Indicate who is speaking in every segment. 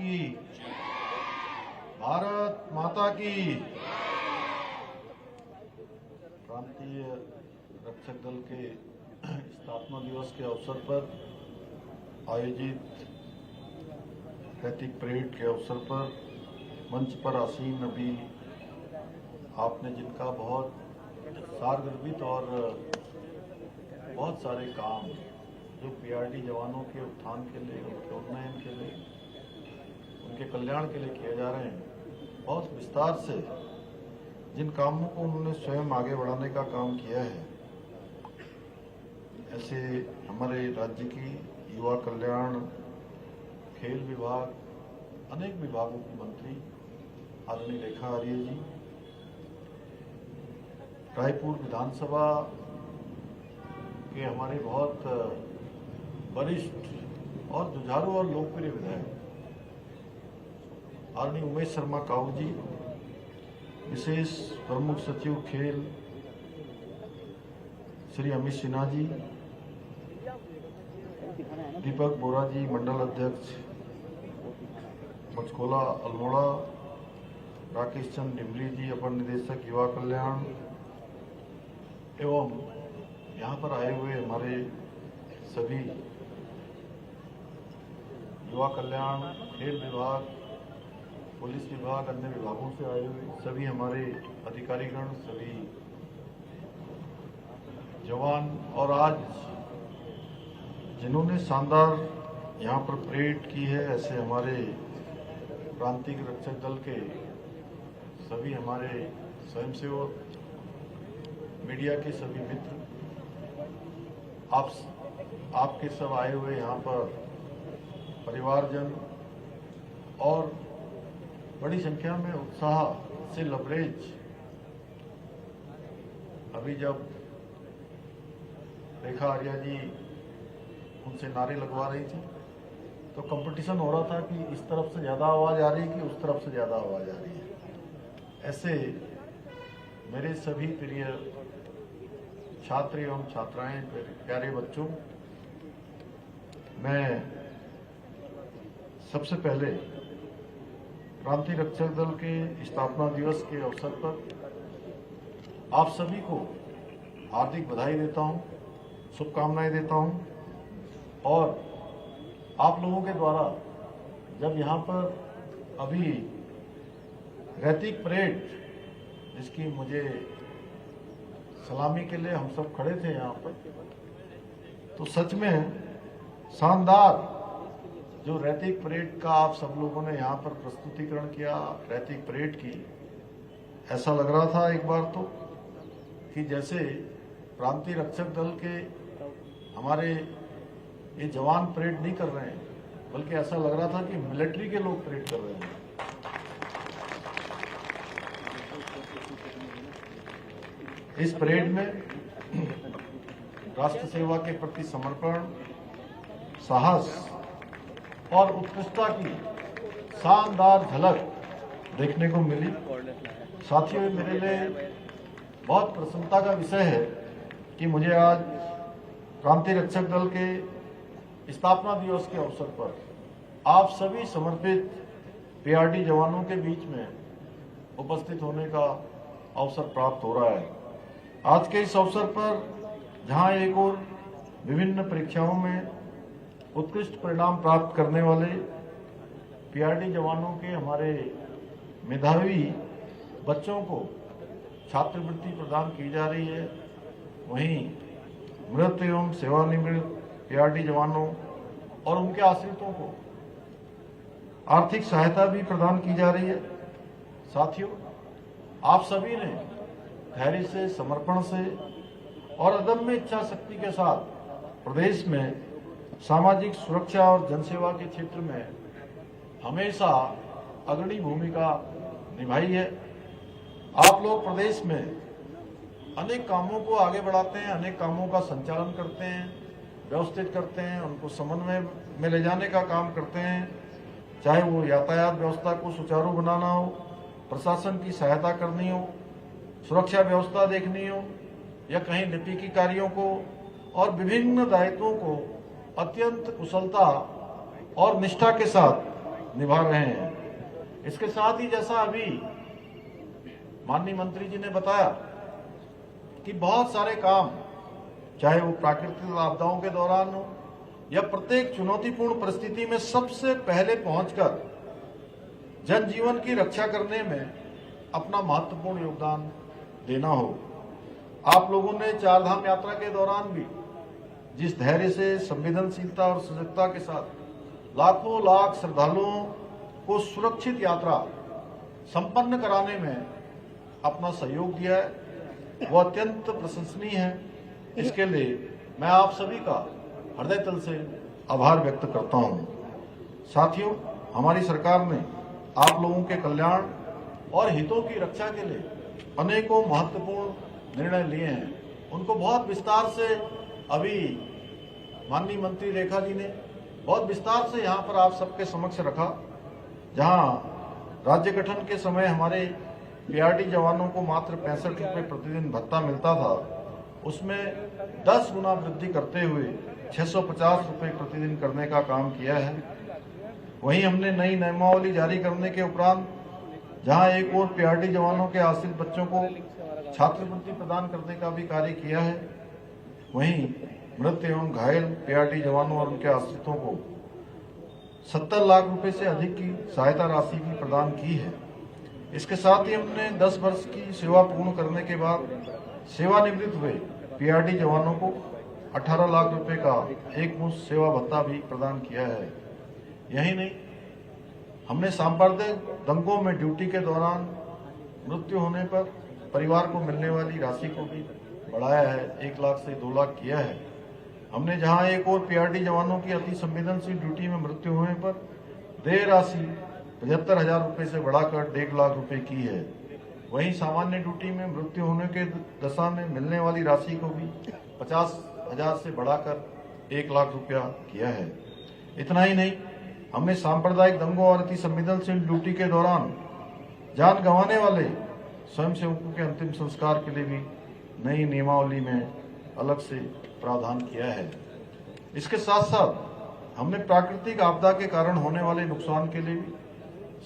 Speaker 1: की, भारत माता की। प्रांतीय रक्षक दल के स्थापना दिवस के अवसर पर आयोजित रैतिक परेड के अवसर पर मंच पर आसीन अभी आपने जिनका बहुत सारगर्भित और बहुत सारे काम जो पीआरडी जवानों के उत्थान के लिए, उनके उन्नयन के लिए, उनके कल्याण के लिए किए जा रहे हैं, बहुत विस्तार से जिन कामों को उन्होंने स्वयं आगे बढ़ाने का काम किया है, ऐसे हमारे राज्य की युवा कल्याण, खेल विभाग, अनेक विभागों की मंत्री आदरणीय रेखा आर्य जी, रायपुर विधानसभा के हमारे बहुत वरिष्ठ और जुझारू और लोकप्रिय विधायक आदरणीय उमेश शर्मा काऊ जी, विशेष प्रमुख सचिव खेल श्री अमित सिन्हा जी, दीपक बोरा जी, मंडल अध्यक्ष मचकोला अल्मोड़ा, राकेश चंद डिमरी जी, अपर निदेशक युवा कल्याण, एवं यहाँ पर आए हुए हमारे सभी युवा कल्याण, खेल विभाग, पुलिस विभाग, अन्य विभागों से आए हुए सभी हमारे अधिकारीगण, सभी जवान और आज जिन्होंने शानदार यहाँ पर परेड की है, ऐसे हमारे प्रांतीय रक्षक दल के सभी हमारे स्वयंसेवक, मीडिया के सभी मित्र, आपके सब आए हुए यहाँ पर परिवारजन और बड़ी संख्या में उत्साह से लबरेज। अभी जब रेखा आर्या जी उनसे नारे लगवा रही थी तो कंपटीशन हो रहा था कि इस तरफ से ज्यादा आवाज आ रही है कि उस तरफ से ज्यादा आवाज आ रही है। ऐसे मेरे सभी प्रिय छात्र एवं छात्राएं, प्यारे बच्चों, मैं सबसे पहले प्रांतीय रक्षक दल के स्थापना दिवस के अवसर पर आप सभी को हार्दिक बधाई देता हूं, शुभकामनाएं देता हूं और आप लोगों के द्वारा जब यहाँ पर अभी रैतिक परेड, जिसकी मुझे सलामी के लिए हम सब खड़े थे यहाँ पर, तो सच में शानदार जो रैतिक परेड का आप सब लोगों ने यहाँ पर प्रस्तुतिकरण किया, रैतिक परेड की, ऐसा लग रहा था एक बार तो कि जैसे प्रांतीय रक्षक दल के हमारे ये जवान परेड नहीं कर रहे हैं, बल्कि ऐसा लग रहा था कि मिलिट्री के लोग परेड कर रहे हैं। इस परेड में राष्ट्र सेवा के प्रति समर्पण, साहस और उत्कृष्टता की शानदार झलक देखने को मिली। साथियों, मेरे लिए बहुत प्रसन्नता का विषय है कि मुझे आज प्रांतीय रक्षक दल के स्थापना दिवस के अवसर पर आप सभी समर्पित पीआरडी जवानों के बीच में उपस्थित होने का अवसर प्राप्त हो रहा है। आज के इस अवसर पर जहां एक और विभिन्न परीक्षाओं में उत्कृष्ट परिणाम प्राप्त करने वाले पीआरडी जवानों के हमारे मेधावी बच्चों को छात्रवृत्ति प्रदान की जा रही है, वहीं मृत एवं सेवानिवृत्त पीआरडी जवानों और उनके आश्रितों को आर्थिक सहायता भी प्रदान की जा रही है। साथियों, आप सभी ने धैर्य से, समर्पण से और अदम्य इच्छा शक्ति के साथ प्रदेश में सामाजिक सुरक्षा और जनसेवा के क्षेत्र में हमेशा अग्रणी भूमिका निभाई है। आप लोग प्रदेश में अनेक कामों को आगे बढ़ाते हैं, अनेक कामों का संचालन करते हैं, व्यवस्थित करते हैं, उनको समन्वय में ले जाने का काम करते हैं, चाहे वो यातायात व्यवस्था को सुचारू बनाना हो, प्रशासन की सहायता करनी हो, सुरक्षा व्यवस्था देखनी हो, या कहीं लिपिकी कार्यों को और विभिन्न दायित्वों को अत्यंत कुशलता और निष्ठा के साथ निभा रहे हैं। इसके साथ ही जैसा अभी माननीय मंत्री जी ने बताया कि बहुत सारे काम, चाहे वो प्राकृतिक आपदाओं के दौरान हो या प्रत्येक चुनौतीपूर्ण परिस्थिति में सबसे पहले पहुंचकर जनजीवन की रक्षा करने में अपना महत्वपूर्ण योगदान देना हो। आप लोगों ने चारधाम यात्रा के दौरान भी जिस धैर्य से, संवेदनशीलता और सजगता के साथ लाखों लाख श्रद्धालुओं को सुरक्षित यात्रा संपन्न कराने में अपना सहयोग दिया है, वो अत्यंत प्रशंसनीय है। इसके लिए मैं आप सभी का हृदय तल से आभार व्यक्त करता हूं। साथियों, हमारी सरकार ने आप लोगों के कल्याण और हितों की रक्षा के लिए अनेकों महत्वपूर्ण निर्णय लिए हैं। उनको बहुत विस्तार से अभी माननीय मंत्री रेखा जी ने बहुत विस्तार से यहाँ पर आप सबके समक्ष रखा। जहाँ राज्य गठन के समय हमारे पीआरडी जवानों को मात्र 65 रुपये प्रतिदिन भत्ता मिलता था, उसमें 10 गुना वृद्धि करते हुए 650 रुपये प्रतिदिन करने का काम किया है। वहीं हमने नई नियमावली जारी करने के उपरांत जहां एक और पीआरडी जवानों के आश्रित बच्चों को छात्रवृत्ति प्रदान करने का भी कार्य किया है, वहीं मृत एवं घायल पीआरडी जवानों और उनके आश्रितों को 70 लाख रुपए से अधिक की सहायता राशि भी प्रदान की है। इसके साथ ही हमने 10 वर्ष की सेवा पूर्ण करने के बाद सेवानिवृत्त हुए पीआरडी जवानों को 18 लाख रुपए का एक मुश्त सेवा भत्ता भी प्रदान किया है। यही नहीं, हमने सांप्रदायिक दंगों में ड्यूटी के दौरान मृत्यु होने पर परिवार को मिलने वाली राशि को भी बढ़ाया है, 1 लाख से 2 लाख किया है। हमने जहां एक और पीआरडी जवानों की अति संवेदनशील ड्यूटी में मृत्यु होने पर देय राशि 75,000 रुपये से बढ़ाकर 1.5 लाख रुपए की है। वहीं सामान्य ड्यूटी में मृत्यु होने के दशा में मिलने वाली राशि को भी 50,000 से बढ़ाकर 1 लाख रुपया किया है। इतना ही नहीं, हमने सांप्रदायिक दंगों और अति संवेदनशील ड्यूटी के दौरान जान गंवाने वाले स्वयंसेवकों के अंतिम संस्कार के लिए भी नई नियमावली में अलग से प्रावधान किया है। इसके साथ साथ हमने प्राकृतिक आपदा के कारण होने वाले नुकसान के लिए भी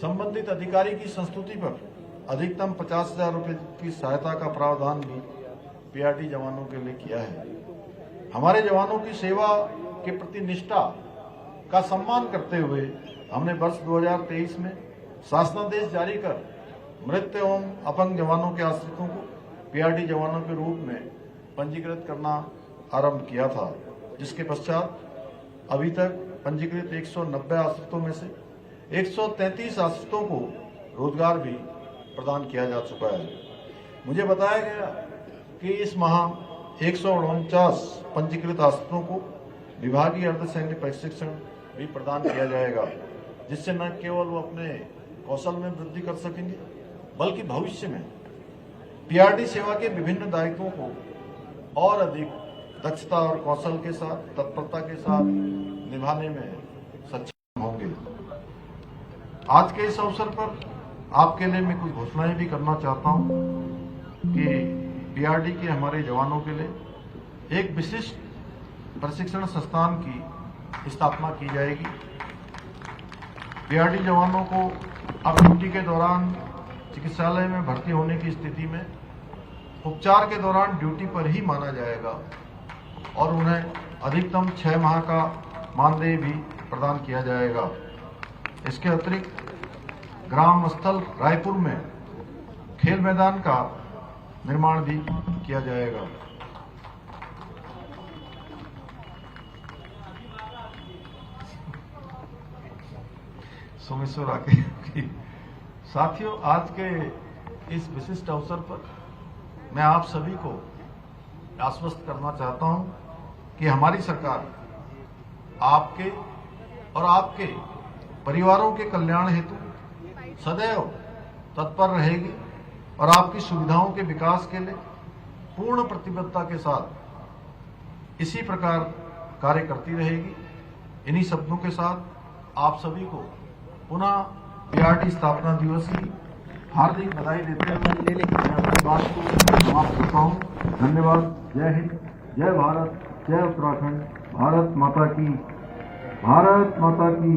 Speaker 1: संबंधित अधिकारी की संस्तुति पर अधिकतम 50,000 रुपये की सहायता का प्रावधान भी पीआरडी जवानों के लिए किया है। हमारे जवानों की सेवा के प्रति निष्ठा का सम्मान करते हुए हमने वर्ष 2023 में शासनादेश जारी कर मृत एवं अपंग जवानों के आश्रितों को पीआरडी जवानों के रूप में पंजीकृत करना आरंभ किया था, जिसके पश्चात अभी तक पंजीकृत 190 आश्रितों में से 133 आश्रितों को रोजगार भी प्रदान किया जा चुका है। मुझे बताया गया कि इस माह 149 पंजीकृत आश्रितों को विभागीय अर्धसैनिक प्रशिक्षण भी प्रदान किया जाएगा, जिससे न केवल वो अपने कौशल में वृद्धि कर सकेंगे, बल्कि भविष्य में पीआरडी सेवा के विभिन्न दायित्वों को और अधिक दक्षता और कौशल के साथ, तत्परता के साथ निभाने में सक्षम होंगे। आज के इस अवसर पर आपके लिए मैं कुछ घोषणाएं भी करना चाहता हूं कि पीआरडी के हमारे जवानों के लिए एक विशिष्ट प्रशिक्षण संस्थान की स्थापना की जाएगी। पीआरडी जवानों को अब ड्यूटी के दौरान चिकित्सालय में भर्ती होने की स्थिति में उपचार के दौरान ड्यूटी पर ही माना जाएगा और उन्हें अधिकतम 6 माह का मानदेय भी प्रदान किया जाएगा। इसके अतिरिक्त ग्राम स्थल रायपुर में खेल मैदान का निर्माण भी किया जाएगा। सोमेश्वर आके साथियों, आज के इस विशिष्ट अवसर पर मैं आप सभी को आश्वस्त करना चाहता हूं कि हमारी सरकार आपके और आपके परिवारों के कल्याण हेतु सदैव तत्पर रहेगी और आपकी सुविधाओं के विकास के लिए पूर्ण प्रतिबद्धता के साथ इसी प्रकार कार्य करती रहेगी। इन्हीं शब्दों के साथ आप सभी को पुनः पीआरडी स्थापना दिवस की हार्दिक बधाई देते हुए मैं अपनी बात को समाप्त करता हूँ। धन्यवाद। जय हिंद, जय भारत, जय उत्तराखंड। भारत माता की, भारत माता की।